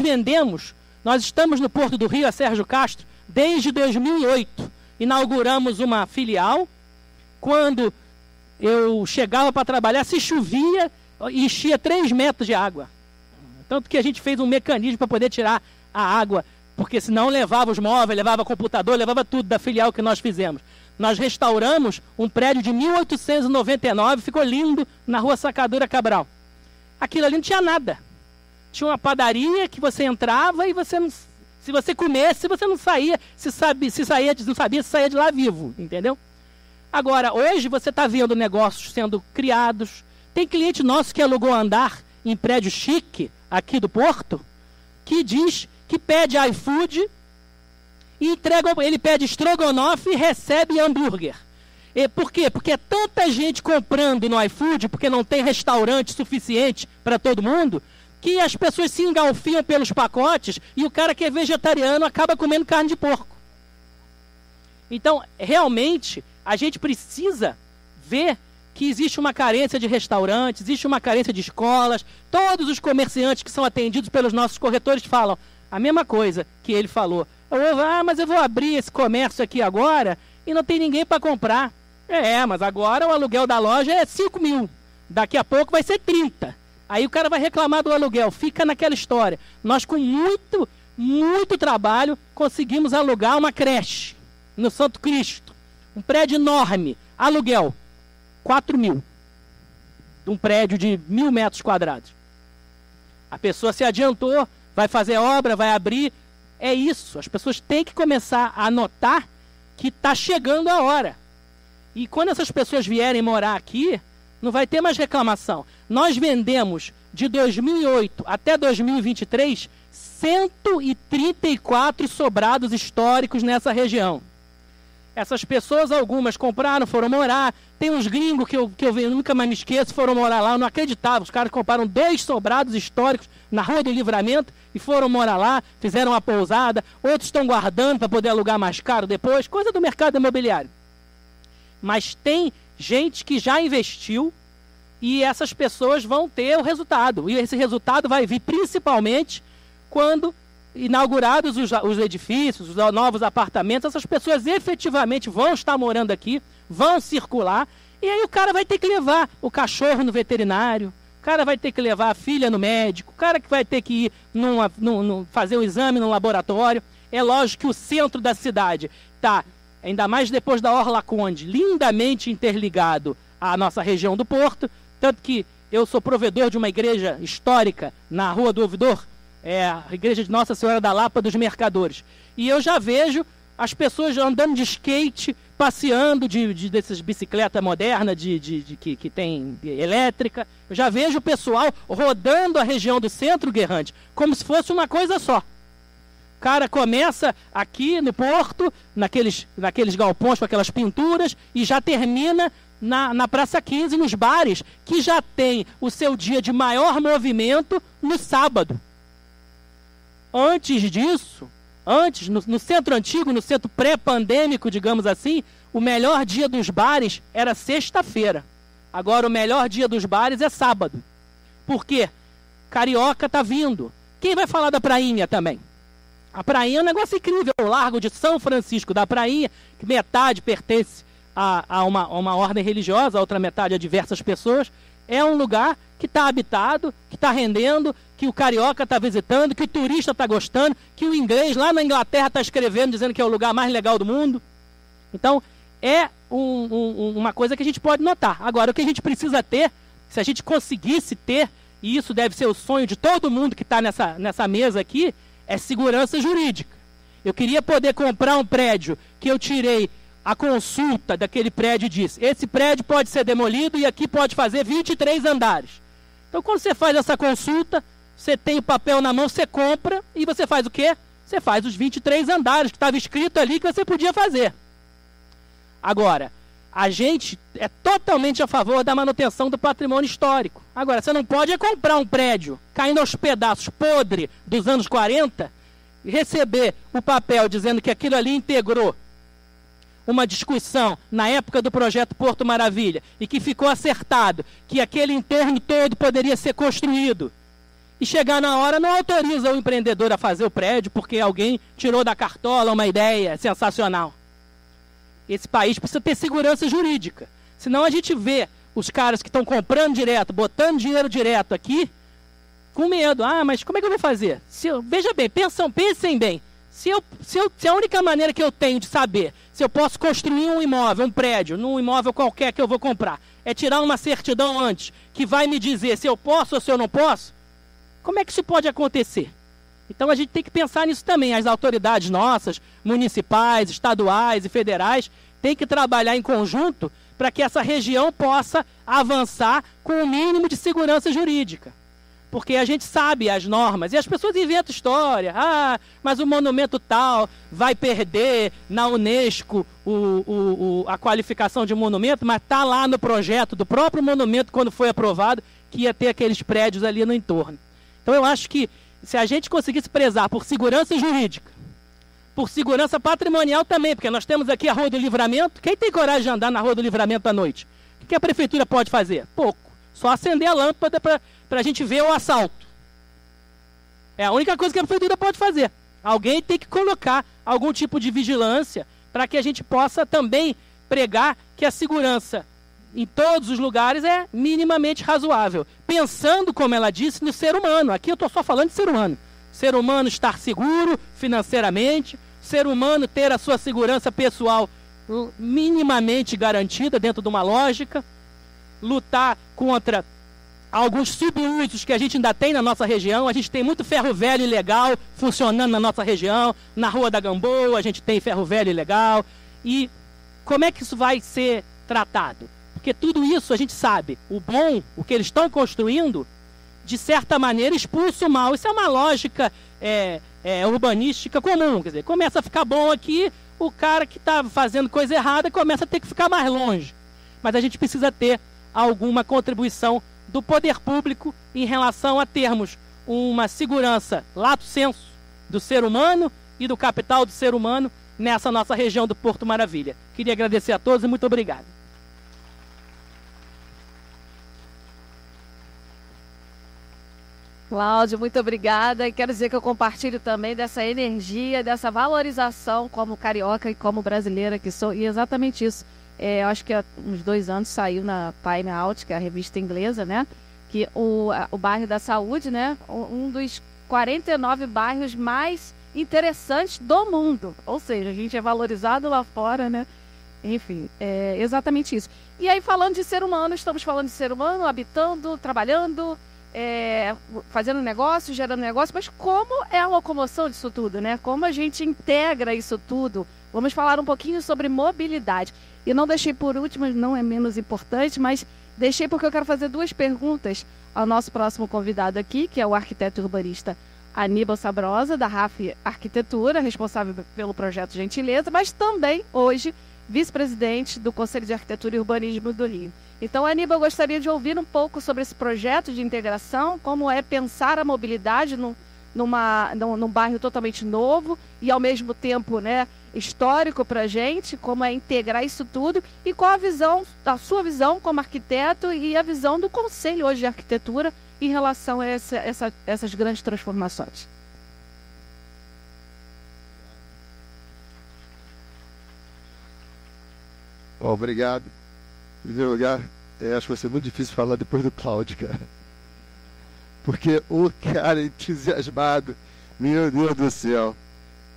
estamos no Porto do Rio, a Sérgio Castro, desde 2008. Inauguramos uma filial. Quando eu chegava para trabalhar, se chovia, enchia 3 metros de água. Tanto que a gente fez um mecanismo para poder tirar a água, porque senão levava os móveis, levava computador, levava tudo da filial que nós fizemos. Nós restauramos um prédio de 1899, ficou lindo, na Rua Sacadura Cabral. Aquilo ali não tinha nada. Tinha uma padaria que você entrava e você não... Se você comesse, você não saía, não sabia se saía de lá vivo, entendeu? Agora, hoje você está vendo negócios sendo criados. Tem cliente nosso que alugou andar em prédio chique, aqui do Porto que diz que pede iFood e entrega, ele pede estrogonofe e recebe hambúrguer. E por quê? Porque é tanta gente comprando no iFood, porque não tem restaurante suficiente para todo mundo, que as pessoas se engalfiam pelos pacotes e o cara que é vegetariano acaba comendo carne de porco. Então, realmente, a gente precisa ver que existe uma carência de restaurantes, existe uma carência de escolas. Todos os comerciantes que são atendidos pelos nossos corretores falam a mesma coisa que ele falou. Mas eu vou abrir esse comércio aqui agora e não tem ninguém para comprar. Mas agora o aluguel da loja é 5 mil. Daqui a pouco vai ser 30. Aí o cara vai reclamar do aluguel. Fica naquela história. Nós, com muito trabalho, conseguimos alugar uma creche no Santo Cristo. Um prédio enorme. Aluguel 4 mil. De um prédio de 1.000 metros quadrados. A pessoa se adiantou, vai fazer obra, vai abrir. É isso. As pessoas têm que começar a notar que está chegando a hora. E quando essas pessoas vierem morar aqui, não vai ter mais reclamação. Nós vendemos de 2008 até 2023 134 sobrados históricos nessa região. Essas pessoas, algumas compraram, foram morar. Tem uns gringos que eu nunca mais me esqueço, foram morar lá. Eu não acreditava. Os caras compraram 2 sobrados históricos na Rua do Livramento e foram morar lá, fizeram uma pousada. Outros estão guardando para poder alugar mais caro depois. Coisa do mercado imobiliário. Mas tem gente que já investiu e essas pessoas vão ter o resultado. E esse resultado vai vir principalmente quando inaugurados os edifícios, os novos apartamentos. Essas pessoas efetivamente vão estar morando aqui, vão circular, e aí o cara vai ter que levar o cachorro no veterinário, o cara vai ter que levar a filha no médico, o cara que vai ter que ir fazer um exame no laboratório. É lógico que o centro da cidade está, ainda mais depois da Orla Conde, lindamente interligado à nossa região do Porto, tanto que eu sou provedor de uma igreja histórica na Rua do Ouvidor, a igreja de Nossa Senhora da Lapa dos Mercadores. E eu já vejo as pessoas andando de skate, passeando dessas bicicletas modernas que tem elétrica. Eu já vejo o pessoal rodando a região do centro, Guerrante, como se fosse uma coisa só. O cara começa aqui no Porto, naqueles galpões com aquelas pinturas, e já termina na Praça 15, nos bares, que já tem o seu dia de maior movimento no sábado. Antes disso, no centro antigo, no centro pré-pandêmico, digamos assim, o melhor dia dos bares era sexta-feira. Agora o melhor dia dos bares é sábado. Por quê? Carioca tá vindo. Quem vai falar da Prainha também? A Prainha é um negócio incrível. O Largo de São Francisco da Prainha, que metade pertence a uma ordem religiosa, a outra metade a diversas pessoas. É um lugar que está habitado, que está rendendo, que o carioca está visitando, que o turista está gostando, que o inglês lá na Inglaterra está escrevendo, dizendo que é o lugar mais legal do mundo. Então, é uma coisa que a gente pode notar. Agora, o que a gente precisa ter, se a gente conseguisse ter, e isso deve ser o sonho de todo mundo que está nessa mesa aqui, é segurança jurídica. Eu queria poder comprar um prédio que eu tirei a consulta daquele prédio e disse: esse prédio pode ser demolido e aqui pode fazer 23 andares. Então, quando você faz essa consulta, você tem o papel na mão, você compra e você faz o quê? Você faz os 23 andares que estava escrito ali que você podia fazer. Agora, a gente é totalmente a favor da manutenção do patrimônio histórico. Agora, você não pode comprar um prédio caindo aos pedaços, podre, dos anos 40, e receber o papel dizendo que aquilo ali integrou uma discussão na época do projeto Porto Maravilha e que ficou acertado que aquele entorno todo poderia ser construído. E chegar na hora não autoriza o empreendedor a fazer o prédio porque alguém tirou da cartola uma ideia sensacional. Esse país precisa ter segurança jurídica. Senão a gente vê os caras que estão comprando direto, botando dinheiro direto aqui, com medo. Mas como é que eu vou fazer? Veja bem, pensem bem. Se a única maneira que eu tenho de saber se eu posso construir um imóvel, um prédio, num imóvel qualquer que eu vou comprar, é tirar uma certidão antes, que vai me dizer se eu posso ou se eu não posso, como é que isso pode acontecer? Então a gente tem que pensar nisso também. As autoridades nossas, municipais, estaduais e federais, têm que trabalhar em conjunto para que essa região possa avançar com o mínimo de segurança jurídica. Porque a gente sabe as normas, e as pessoas inventam história. Ah, mas o monumento tal vai perder na Unesco a qualificação de monumento, mas está lá no projeto do próprio monumento, quando foi aprovado, que ia ter aqueles prédios ali no entorno. Então eu acho que se a gente conseguisse prezar por segurança jurídica, por segurança patrimonial também, porque nós temos aqui a Rua do Livramento. Quem tem coragem de andar na Rua do Livramento à noite? O que a prefeitura pode fazer? Pouco. Só acender a lâmpada para a gente ver o assalto. É a única coisa que a prefeitura pode fazer. Alguém tem que colocar algum tipo de vigilância para que a gente possa também pregar que a segurança em todos os lugares é minimamente razoável. Pensando, como ela disse, no ser humano. Aqui eu estou só falando de ser humano. Ser humano estar seguro financeiramente, ser humano ter a sua segurança pessoal minimamente garantida dentro de uma lógica, lutar contra alguns subusos que a gente ainda tem na nossa região. A gente tem muito ferro velho ilegal funcionando na nossa região. Na Rua da Gamboa a gente tem ferro velho ilegal. E como é que isso vai ser tratado? Porque tudo isso a gente sabe. O bom, o que eles estão construindo, de certa maneira expulsa o mal. Isso é uma lógica urbanística comum. Quer dizer, começa a ficar bom aqui, o cara que está fazendo coisa errada começa a ter que ficar mais longe. Mas a gente precisa ter alguma contribuição do poder público em relação a termos uma segurança lato sensu do ser humano e do capital do ser humano nessa nossa região do Porto Maravilha. Queria agradecer a todos e muito obrigado. Cláudio, muito obrigada. E quero dizer que eu compartilho também dessa energia, dessa valorização como carioca e como brasileira que sou. E exatamente isso. Eu acho que há uns 2 anos saiu na Time Out, que é a revista inglesa, né? Que o bairro da Saúde, né? Um dos 49 bairros mais interessantes do mundo. Ou seja, a gente é valorizado lá fora, né? Enfim, é exatamente isso. E aí, falando de ser humano, estamos falando de ser humano, habitando, trabalhando, fazendo negócio, gerando negócio, mas como é a locomoção disso tudo, né? Como a gente integra isso tudo? Vamos falar um pouquinho sobre mobilidade. E não deixei por último, não é menos importante, mas deixei porque eu quero fazer 2 perguntas ao nosso próximo convidado aqui, que é o arquiteto urbanista Aníbal Sabrosa, da RAF Arquitetura, responsável pelo projeto Gentileza, mas também, hoje, vice-presidente do Conselho de Arquitetura e Urbanismo do Rio. Então, Aníbal, eu gostaria de ouvir um pouco sobre esse projeto de integração, como é pensar a mobilidade num bairro totalmente novo e, ao mesmo tempo, né, histórico para a gente, como é integrar isso tudo e qual a sua visão como arquiteto e a visão do Conselho hoje de Arquitetura em relação a essas grandes transformações. Bom, obrigado. Em primeiro lugar, acho que vai ser muito difícil falar depois do Cláudio, cara. Porque o cara entusiasmado, meu Deus do céu.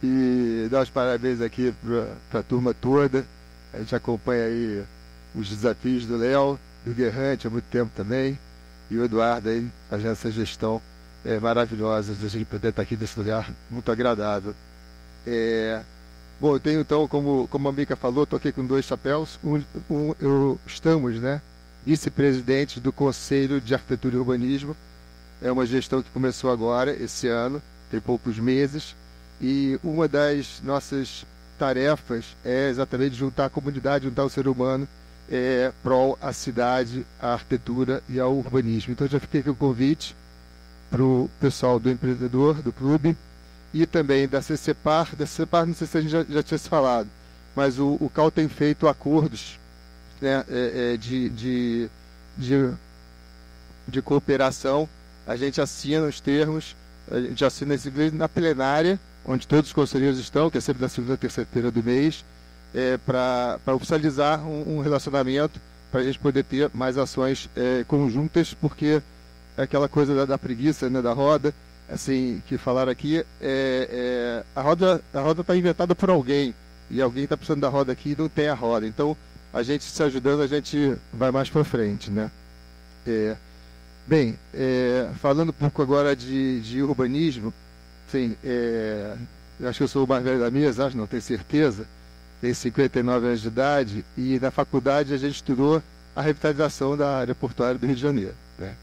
E dar os parabéns aqui para a turma toda. A gente acompanha aí os desafios do Léo, do Guerrante há muito tempo também. E o Eduardo aí fazendo essa gestão maravilhosa. A gente poder estar aqui nesse lugar muito agradável. Bom, eu tenho então, como a Mica falou, estou aqui com 2 chapéus. Estamos, né, vice-presidentes do Conselho de Arquitetura e Urbanismo. É uma gestão que começou agora, esse ano, tem poucos meses. E uma das nossas tarefas é exatamente juntar a comunidade, juntar o ser humano prol a cidade, a arquitetura e ao urbanismo. Então já fiquei aqui o convite para o pessoal do empreendedor, do clube, e também da CCPAR. Da CCPAR não sei se a gente já tinha se falado, mas o CAL tem feito acordos, né, de cooperação. A gente assina os termos, a gente assina esse inglês na plenária, onde todos os conselheiros estão, que é sempre na segunda e terça-feira do mês, para oficializar um relacionamento, para a gente poder ter mais ações conjuntas, porque é aquela coisa da preguiça, né, da roda, assim, que falaram aqui, a roda está inventada por alguém, e alguém está precisando da roda aqui e não tem a roda. Então, a gente se ajudando, a gente vai mais para frente, né? Bem, falando um pouco agora de urbanismo, sim, eu acho que eu sou o mais velho da mesa, não tenho certeza, tenho 59 anos de idade, e na faculdade a gente estudou a revitalização da área portuária do Rio de Janeiro, né?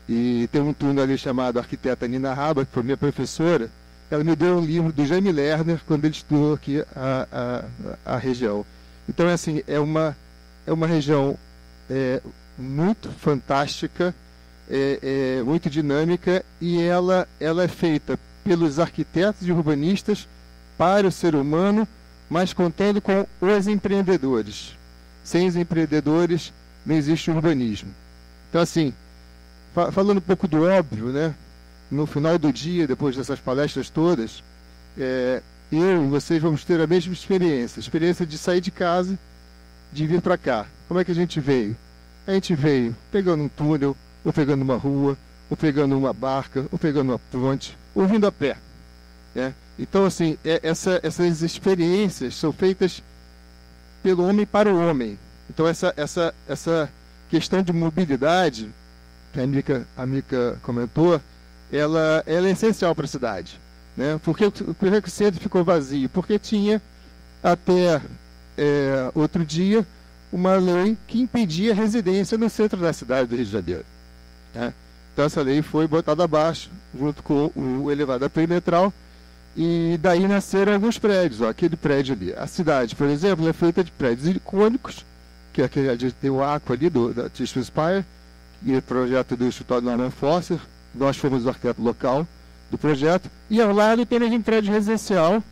E tem um túnel ali chamado Arquiteta Nina Raba, que foi minha professora. Ela me deu um livro do Jaime Lerner quando ele estudou aqui a região. Então, assim, é uma região muito fantástica, muito dinâmica, e ela é feita pelos arquitetos e urbanistas para o ser humano, mas contando com os empreendedores. Sem os empreendedores não existe urbanismo. Então, assim, falando um pouco do óbvio, né? No final do dia, depois dessas palestras todas, eu e vocês vamos ter a mesma experiência de sair de casa, de vir para cá. Como é que a gente veio? A gente veio pegando um túnel, ou pegando uma rua, ou pegando uma barca, ou pegando uma ponte, ou vindo a pé. Né? Então, assim, essas experiências são feitas pelo homem para o homem. Então, essa questão de mobilidade, que a Mica comentou, ela é essencial para a cidade. Né? Por que o centro ficou vazio? Porque tinha, até outro dia, uma lei que impedia a residência no centro da cidade do Rio de Janeiro. Né? Então essa lei foi botada abaixo, junto com o elevador perimetral, e daí nasceram alguns prédios. Ó, aquele prédio ali. A cidade, por exemplo, é feita de prédios icônicos, que é aquele, a gente tem o Aqua ali, da Tishman Speyer, e o projeto do Instituto Norman Foster. Nós fomos o arquiteto local do projeto, e ao lado tem um prédio residencial,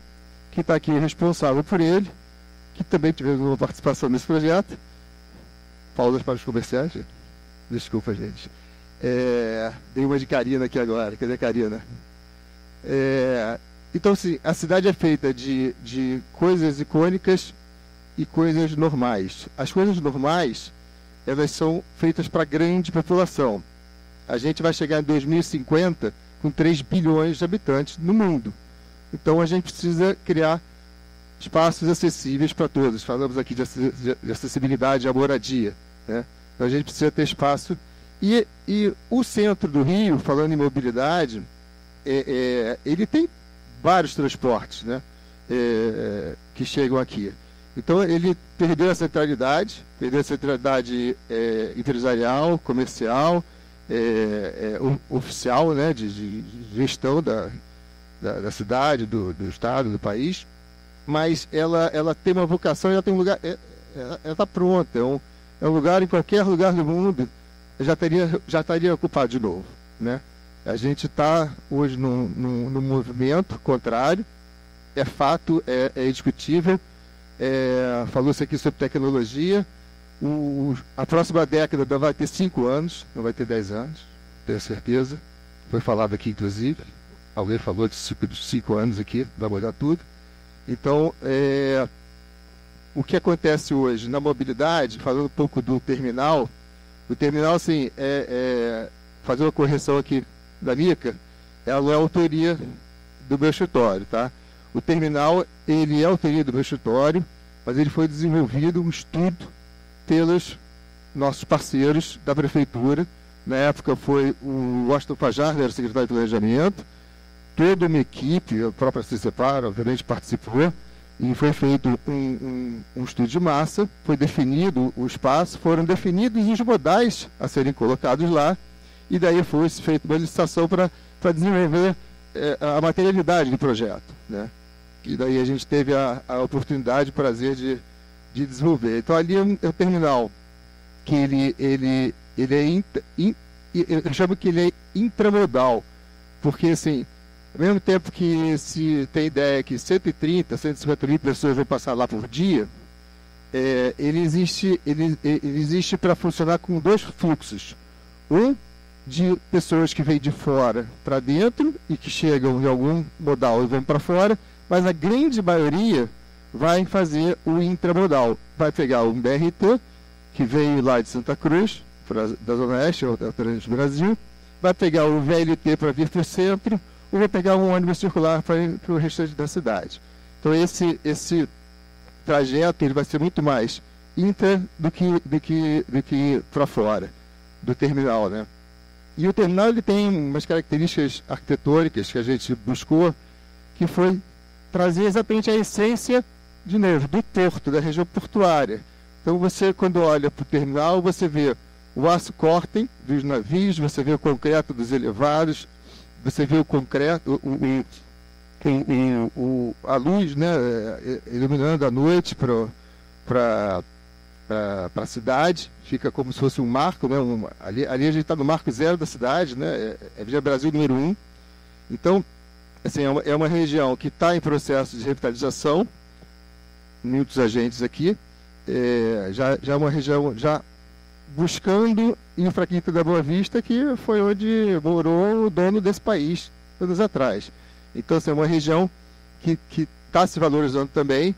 que está aqui responsável por ele, que também tivemos uma participação nesse projeto. Pausas para os comerciais. Desculpa, gente. Dei uma de Karina aqui agora. Cadê a Karina? Então, assim, a cidade é feita de coisas icônicas e coisas normais. As coisas normais, elas são feitas para a grande população. A gente vai chegar em 2050 com 3 bilhões de habitantes no mundo. Então, a gente precisa criar espaços acessíveis para todos. Falamos aqui de acessibilidade à moradia. Né? Então, a gente precisa ter espaço. E o centro do Rio, falando em mobilidade, ele tem vários transportes, né? Que chegam aqui. Então, ele perdeu a centralidade empresarial, comercial, oficial, né? de gestão da cidade, do estado, do país. Mas ela tem uma vocação, ela tem um lugar, ela está pronta. É um lugar, em qualquer lugar do mundo, já estaria ocupado de novo. Né? A gente está hoje num movimento contrário, é fato, é indiscutível. Falou-se aqui sobre tecnologia. A próxima década não vai ter 5 anos, não vai ter 10 anos, tenho certeza. Foi falado aqui, inclusive. Alguém falou de 5 anos aqui, vai mudar tudo. Então, o que acontece hoje na mobilidade, falando um pouco do terminal, o terminal, assim, fazer uma correção aqui da Mica, ela não é autoria do meu escritório, tá? O terminal, ele é autoria do meu escritório, mas ele foi desenvolvido um estudo pelos nossos parceiros da prefeitura. Na época foi o Washington Fajardo, era o secretário de planejamento, toda uma equipe, a própria CCPAR, obviamente, participou, e foi feito um estudo de massa, foi definido o espaço, foram definidos os modais a serem colocados lá, e daí foi feita uma licitação para desenvolver a materialidade do projeto. Né? E daí a gente teve a oportunidade, o prazer de desenvolver. Então ali é o terminal, que ele eu chamo que ele é intramodal, porque assim, ao mesmo tempo que se tem ideia que 130, 150 mil pessoas vão passar lá por dia, ele existe para funcionar com 2 fluxos. Um de pessoas que vêm de fora para dentro e que chegam em algum modal e vão para fora, mas a grande maioria vai fazer o intramodal. Vai pegar um BRT, que veio lá de Santa Cruz, da Zona Oeste, ou da Transbrasil, vai pegar o VLT para vir para o centro, ou vai pegar um ônibus circular para ir para o restante da cidade. Então esse trajeto ele vai ser muito mais intra do que para fora do terminal, né? E o terminal ele tem umas características arquitetônicas que a gente buscou, que foi trazer exatamente a essência, de novo, do porto, da região portuária. Então você, quando olha para o terminal, você vê o aço cortem dos navios, você vê o concreto dos elevados, você vê o concreto, a luz, né, iluminando a noite para a cidade, fica como se fosse um marco, né, ali a gente está no marco zero da cidade, né, é Via Brasil número 1. Então, assim, é uma região que está em processo de revitalização, muitos agentes aqui, já é uma região já buscando Infraquinta da Boa Vista, que foi onde morou o dono desse país anos atrás. Então, assim, é uma região que está se valorizando também,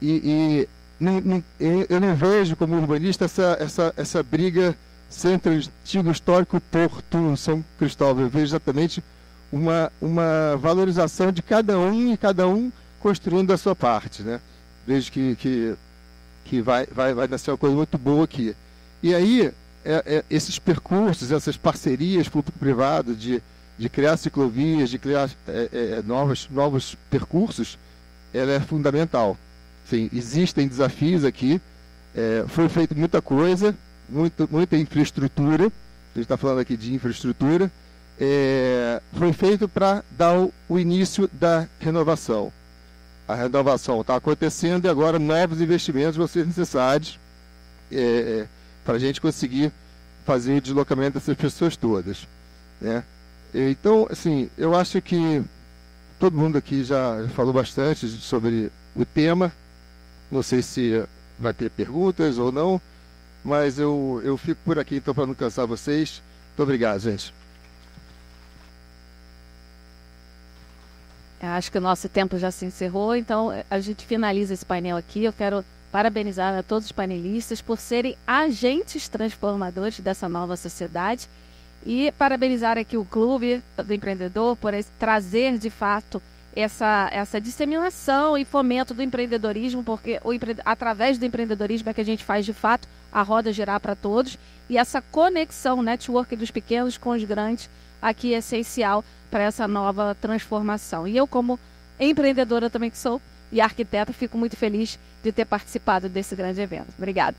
e eu não vejo como urbanista essa briga entre o antigo histórico Porto São Cristóvão. Eu vejo exatamente uma valorização de cada um, e cada um construindo a sua parte, né? Vejo que vai nascer uma coisa muito boa aqui. E aí, esses percursos, essas parcerias público-privado de criar ciclovias, de criar novos percursos, ela é fundamental. Sim, existem desafios aqui, foi feita muita coisa, muita infraestrutura, a gente está falando aqui de infraestrutura, foi feito para dar o início da renovação. A renovação está acontecendo e agora novos investimentos vão ser necessários para a gente conseguir fazer o deslocamento dessas pessoas todas, né? Então, assim, eu acho que todo mundo aqui já falou bastante sobre o tema. Não sei se vai ter perguntas ou não, mas eu fico por aqui, então, para não cansar vocês. Muito obrigado, gente. Acho que o nosso tempo já se encerrou, então a gente finaliza esse painel aqui. Eu quero parabenizar a todos os panelistas por serem agentes transformadores dessa nova sociedade e parabenizar aqui o Clube do Empreendedor por trazer, de fato, essa disseminação e fomento do empreendedorismo, porque através do empreendedorismo é que a gente faz, de fato, a roda girar para todos, e essa conexão, network dos pequenos com os grandes, aqui é essencial para essa nova transformação. E eu, como empreendedora também que sou, e arquiteta, fico muito feliz de ter participado desse grande evento. Obrigada.